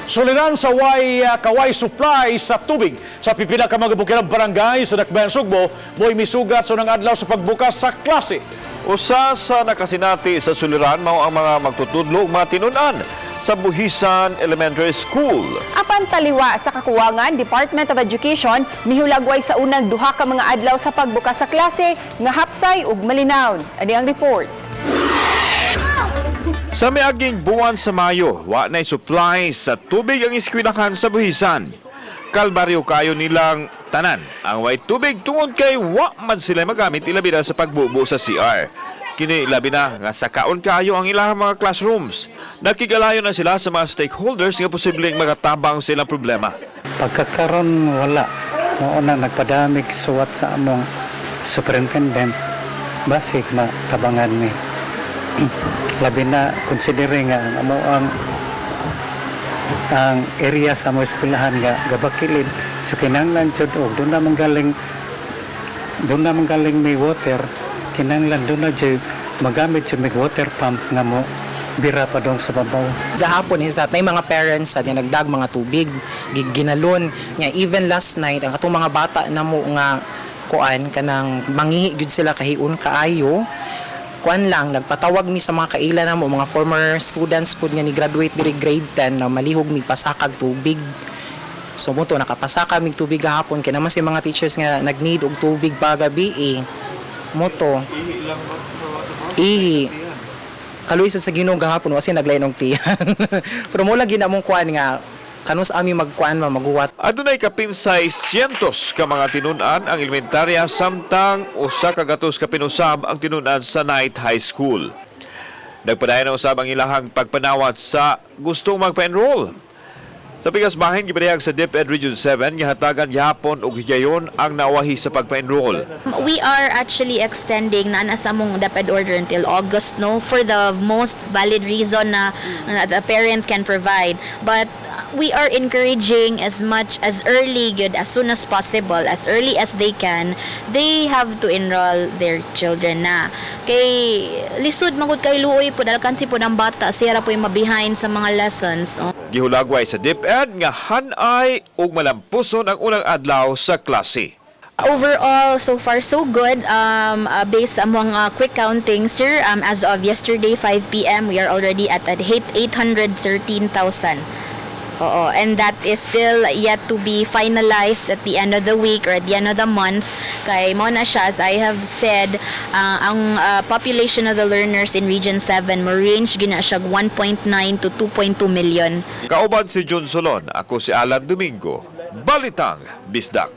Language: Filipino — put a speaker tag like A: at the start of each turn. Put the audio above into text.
A: Suliran sa kaway supply sa tubig sa pipila ka mga bukirang barangay sa Dakbayan, Sugbo, mo'y misugat sa unang adlaw sa pagbukas sa klase.
B: Usa sa nakasinati sa suliran mao ang mga magtutudlo ug mga tinunan sa Buhisan Elementary School.
C: Apan taliwa sa kakuwangan, Department of Education mihulagway sa unang duha ka mga adlaw sa pagbukas sa klase nga hapsay ug malinaw. Ani ang report.
B: Sa miaging buwan sa Mayo, wa na'y supply sa tubig ang eskwelahan sa Buhisan. Kalbaryo kayo nilang tanan ang way tubig tungod kay wa man sila magamit ilabi na sa pagbubo sa CR. Kini labi na nga sakaon kayo ang ilang mga classrooms. Nakigalayo na sila sa mga stakeholders nga posibleng magatabang silang problema.
D: Pagkakaroon wala. Noon na nagpadamig suwat sa among superintendent. Basig matabangan ni. Labi na considering nga ang area sa mga eskwelahan nga gabakilid so kinanglan jud og doon na manggaling may water kinanglan doon na jud magamit jud may water pump nga mo bira pa dong sa babaw.
E: Gahapon is that may mga parents sa nagdag mga tubig ginalon nga even last night ang katong mga bata na mo nga kuan kanang mangihi gud sila kahiun kaayo kuan lang nagpatawag mi sa mga kaila na mo mga former students pud nga ni graduate diri grade 10 na malihog mi pasakag tubig. So mo to nakapasaka mig tubig gahapon kay naman si mga teachers nga nagneed og tubig pa gabi mo to kaluy sa Ginoo gahapon wasi naglain og tiyan. Pero mo lang ginamong kuan nga kanus ami magkuan maguwat.
B: Adunay kapinsay cientos ka mga tinunan ang elementarya samtang usa ka gatos ka pinusab ang tinunan sa Night High School. Nagpadayon na usab ang ilahang pagpanawat sa gustong magpa-enroll. Sa pikas bahin gipadayag sa DepEd Region 7 nga hatagan gihapon og higayon ang nawahi sa pagpa-enroll.
F: We are actually extending na sa mong DepEd order until August for the most valid reason na the parent can provide. But we are encouraging as much as early good as soon as possible, as early as they can, they have to enroll their children na. Kay lisod magud kay luoy pud alkansi pud ang bata siya ra po mabihind sa mga lessons.
B: Gihulagway sa DepEd nga hanay ug malampuson ang unang adlaw sa klase.
F: Overall, so far so good. Based on mga quick counting, sir, as of yesterday 5 p.m. we are already at 813,000. Oo, and that is still yet to be finalized at the end of the week or at the end of the month. Kay mo na siya, as I have said, ang population of the learners in Region 7 mo range gina siya 1.9 to 2.2 million.
B: Kauban si John Solon, ako si Alan Domingo. Balitang Bisdak.